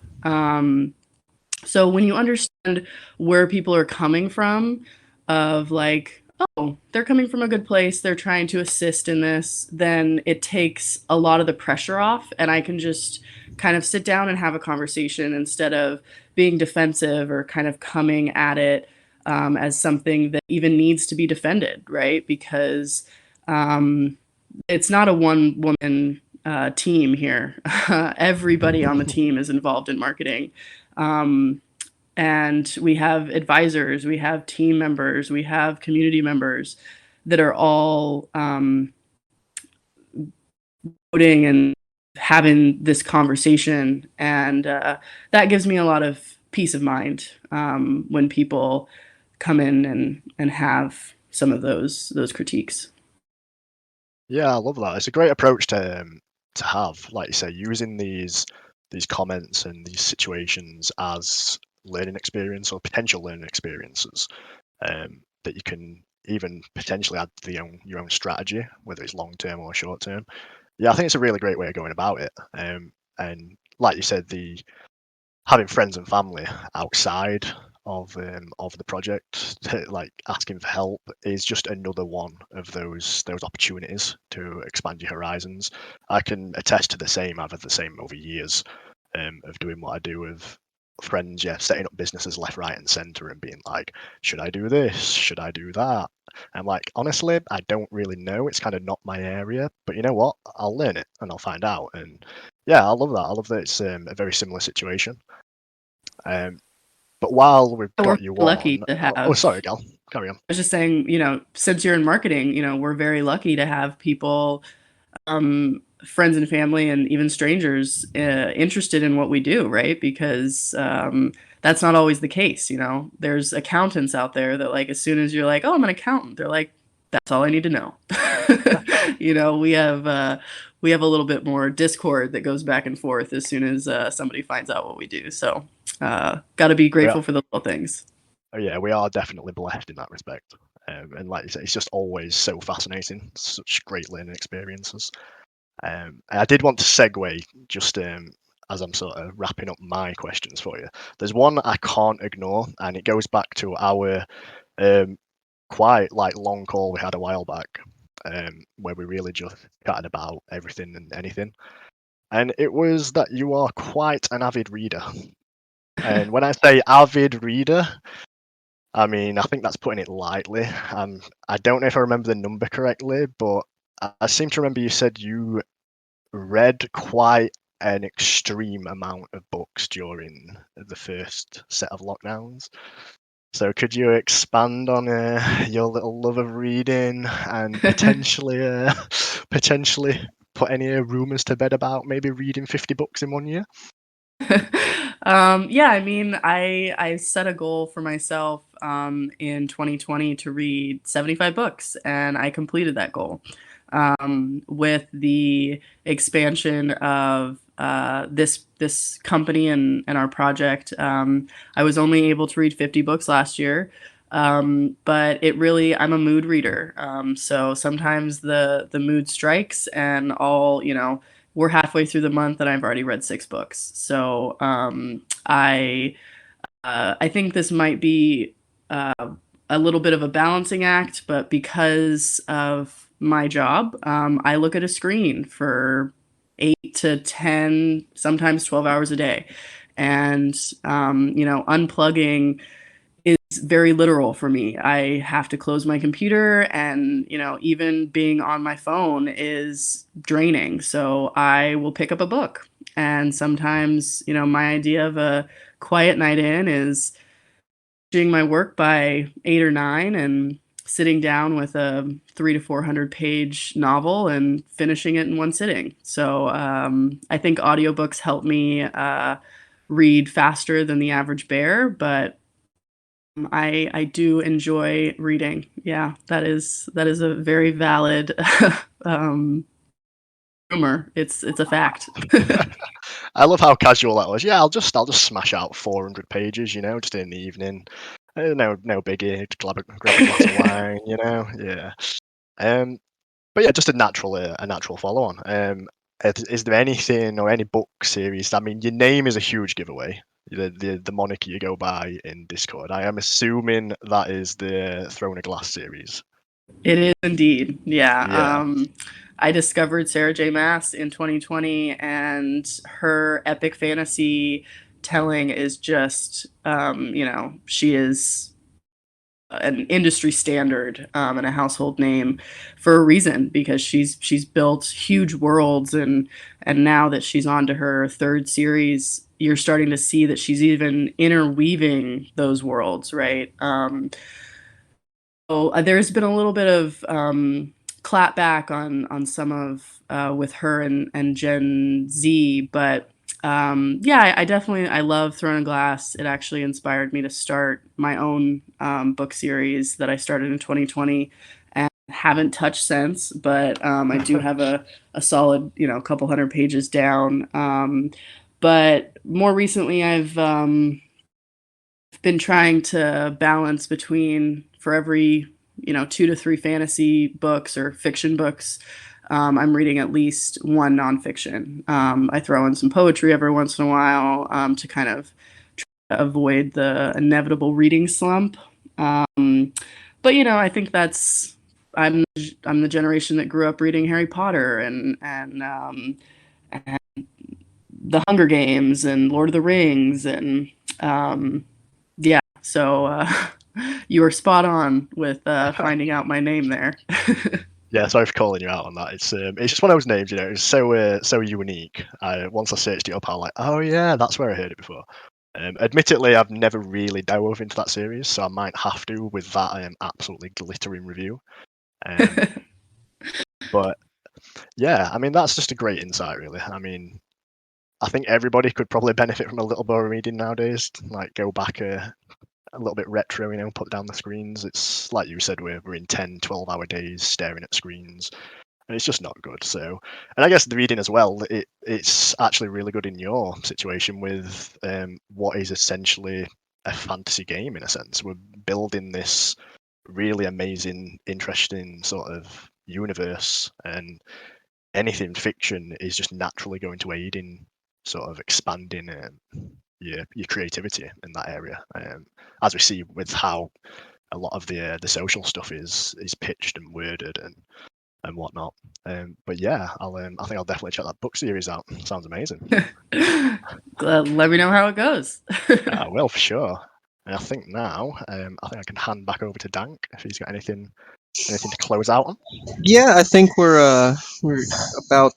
So when you understand where people are coming from, of like, oh, they're coming from a good place, they're trying to assist in this, then it takes a lot of the pressure off, and I can just kind of sit down and have a conversation instead of being defensive or kind of coming at it as something that even needs to be defended, right? Because it's not a one-woman team here. Everybody on the team is involved in marketing. And we have advisors, we have team members, we have community members that are all voting and having this conversation, and that gives me a lot of peace of mind when people come in and have some of those critiques. Yeah, I love that. It's a great approach to have, like you say, using these comments and these situations as learning experience or potential learning experiences that you can even potentially add to your own strategy, whether it's long term or short term. Yeah, I think it's a really great way of going about it. And like you said, the having friends and family outside of the project, like asking for help, is just another one of those opportunities to expand your horizons. I can attest to the same. I've had the same over years of doing what I do with friends, yeah, setting up businesses left, right, and center, and being like, should I do this? Should I do that? I'm like, honestly, I don't really know. It's kind of not my area, but you know what? I'll learn it and I'll find out. And yeah, I love that. I love that it's a very similar situation. But while we've We're got you lucky on, to oh, have. sorry, Gal, carry on. I was just saying, since you're in marketing, we're very lucky to have people, friends and family, and even strangers interested in what we do, right? Because that's not always the case. There's accountants out there that, like, as soon as you're like, oh, I'm an accountant, they're like, that's all I need to know. We have a little bit more discord that goes back and forth as soon as somebody finds out what we do. So, got to be grateful for the little things. Yeah, we are definitely blessed in that respect. And like you say, it's just always so fascinating, such great learning experiences. I did want to segue just as I'm sort of wrapping up my questions for you. There's one I can't ignore, and it goes back to our quite like long call we had a while back, where we really just chatted about everything and anything. And it was that you are quite an avid reader. And when I say avid reader, I mean, I think that's putting it lightly. I don't know if I remember the number correctly, but I seem to remember you said you read quite an extreme amount of books during the first set of lockdowns. So could you expand on your little love of reading and potentially put any rumors to bed about maybe reading 50 books in 1 year? Yeah, I mean, I set a goal for myself in 2020 to read 75 books, and I completed that goal. With the expansion of this company and our project, I was only able to read 50 books last year. But I'm a mood reader. So sometimes the mood strikes, and we're halfway through the month and I've already read 6 books. So I think this might be a little bit of a balancing act, but because of my job, I look at a screen for 8 to 10, sometimes 12 hours a day. And, unplugging is very literal for me. I have to close my computer, and even being on my phone is draining. So I will pick up a book. And sometimes, my idea of a quiet night in is doing my work by 8 or 9 and sitting down with a 300 to 400 page novel and finishing it in one sitting. So I think audiobooks help me read faster than the average bear, but I do enjoy reading. Yeah, that is a very valid rumor. It's a fact. I love how casual that was. Yeah, I'll just smash out 400 pages, just in the evening. No biggie. Just grab a glass of wine, Yeah. But yeah, just a natural follow on. Is there anything or any book series? I mean, your name is a huge giveaway. The moniker you go by in Discord. I am assuming that is the Throne of Glass series. It is indeed. Yeah. Yeah. I discovered Sarah J. Maas in 2020, and her epic fantasy telling is just, she is an industry standard and a household name for a reason, because she's built huge worlds, and now that she's on to her third series, you're starting to see that she's even interweaving those worlds, right? So there's been a little bit of clap back on some of with her and Gen Z, but yeah, I definitely I love Throne of Glass. It actually inspired me to start my own book series that I started in 2020 and haven't touched since. But I do have a solid, couple hundred pages down. But more recently, I've been trying to balance between, for every 2 to 3 fantasy books or fiction books, I'm reading at least one nonfiction. I throw in some poetry every once in a while to kind of try to avoid the inevitable reading slump. But I think that's I'm the generation that grew up reading Harry Potter and the Hunger Games and Lord of the Rings and yeah. So you were spot on with finding out my name there. Yeah, sorry for calling you out on that. It's just one of those names, it's so unique. Once I searched it up, I was like, oh yeah, that's where I heard it before. Admittedly, I've never really dove into that series, so I might have to with that absolutely glittering review. But yeah, I mean that's just a great insight, really. I mean, I think everybody could probably benefit from a little more reading nowadays. Like go back a little bit retro, put down the screens. It's like you said, we're in 10, 12-hour days staring at screens, and it's just not good. So, and I guess the reading as well, it's actually really good in your situation with what is essentially a fantasy game in a sense. We're building this really amazing, interesting sort of universe, and anything fiction is just naturally going to aid in sort of expanding your creativity in that area, as we see with how a lot of the social stuff is pitched and worded and whatnot. But yeah, I think I'll definitely check that book series out. Sounds amazing. Let me know how it goes. I will for sure. And I think now I think I can hand back over to Dank if he's got anything to close out on. Yeah, I think we're about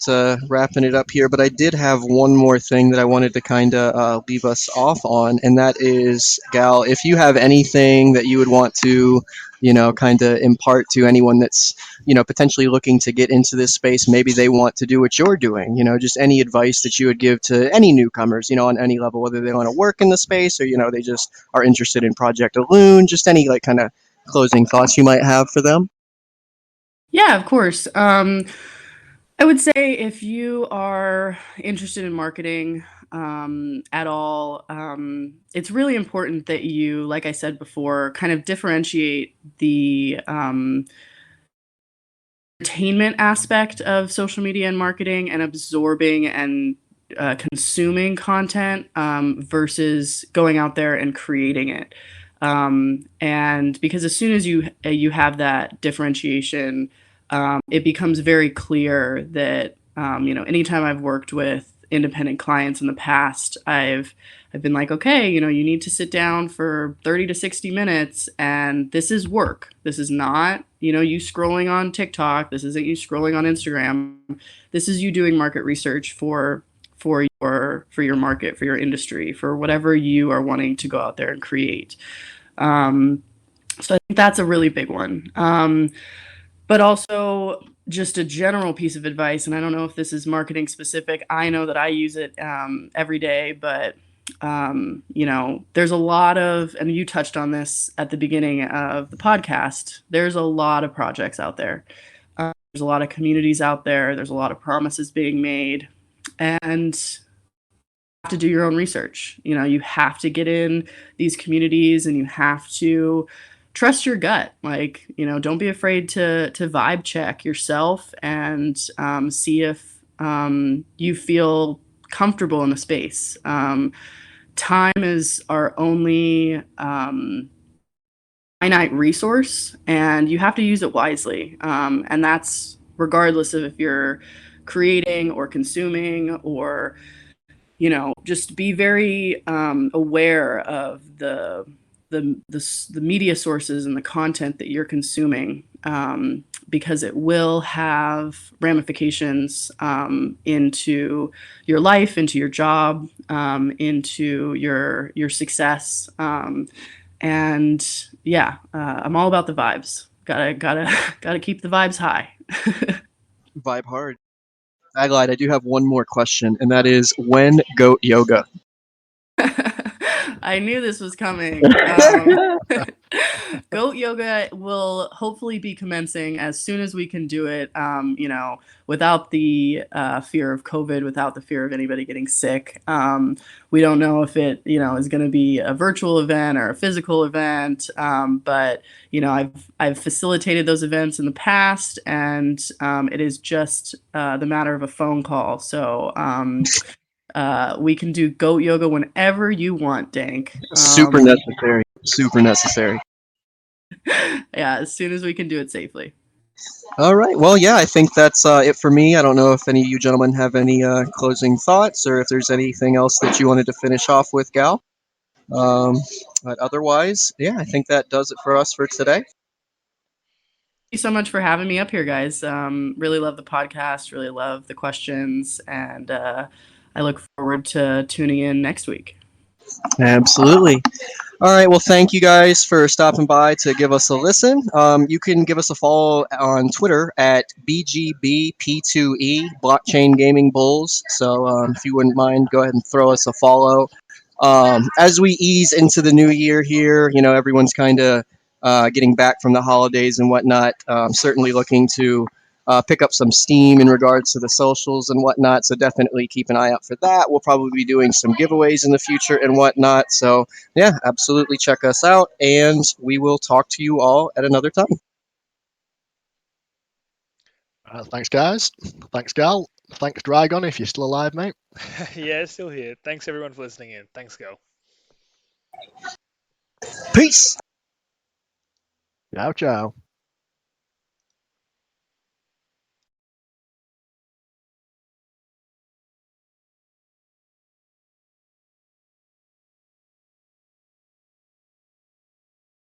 wrapping it up here, but I did have one more thing that I wanted to kind of leave us off on, and that is, Gal, if you have anything that you would want to, kind of impart to anyone that's, potentially looking to get into this space, maybe they want to do what you're doing, just any advice that you would give to any newcomers, on any level, whether they want to work in the space or, they just are interested in Project Eluüne, just any like kind of closing thoughts you might have for them? Yeah, of course. I would say if you are interested in marketing at all, it's really important that you, like I said before, kind of differentiate the entertainment aspect of social media and marketing and absorbing and consuming content versus going out there and creating it. And because as soon as you have that differentiation, it becomes very clear that anytime I've worked with independent clients in the past, I've been like, okay, you need to sit down for 30 to 60 minutes, and this is work. This is not you scrolling on TikTok. This isn't you scrolling on Instagram. This is you doing market research for your market, for your industry, for whatever you are wanting to go out there and create. So I think that's a really big one. But also just a general piece of advice, and I don't know if this is marketing specific. I know that I use it every day, but there's a lot of, and you touched on this at the beginning of the podcast, there's a lot of projects out there. There's a lot of communities out there. There's a lot of promises being made. And you have to do your own research. You have to get in these communities and you have to trust your gut. Like, don't be afraid to vibe check yourself and see if you feel comfortable in the space. Time is our only finite resource, and you have to use it wisely. And that's regardless of if you're creating or consuming or, just be very aware of the media sources and the content that you're consuming, because it will have ramifications into your life, into your job, into your success. And yeah, I'm all about the vibes. gotta keep the vibes high. Vibe hard. Aglide, I do have one more question, and that is when goat yoga? I knew this was coming. Goat yoga will hopefully be commencing as soon as we can do it, without the fear of COVID, without the fear of anybody getting sick. We don't know if it, is going to be a virtual event or a physical event, but I've facilitated those events in the past, and it is just the matter of a phone call. So we can do goat yoga whenever you want, Dank. Super necessary. Super necessary. Yeah, as soon as we can do it safely. All right. Well, yeah, I think that's it for me. I don't know if any of you gentlemen have any closing thoughts or if there's anything else that you wanted to finish off with, Gal. But otherwise, yeah, I think that does it for us for today. Thank you so much for having me up here, guys. Really love the podcast, really love the questions, and I look forward to tuning in next week. Absolutely. All right. Well, thank you guys for stopping by to give us a listen. You can give us a follow on Twitter at BGBP2E, Blockchain Gaming Bulls. So if you wouldn't mind, go ahead and throw us a follow. As we ease into the new year here, everyone's kind of getting back from the holidays and whatnot. Certainly looking to pick up some steam in regards to the socials and whatnot. So definitely keep an eye out for that. We'll probably be doing some giveaways in the future and whatnot. So yeah, absolutely check us out, and we will talk to you all at another time. Thanks, guys. Thanks, Gal. Thanks, Dragon, if you're still alive, mate. Yeah, still here. Thanks everyone for listening in. Thanks, Gal. Peace. Ciao, ciao.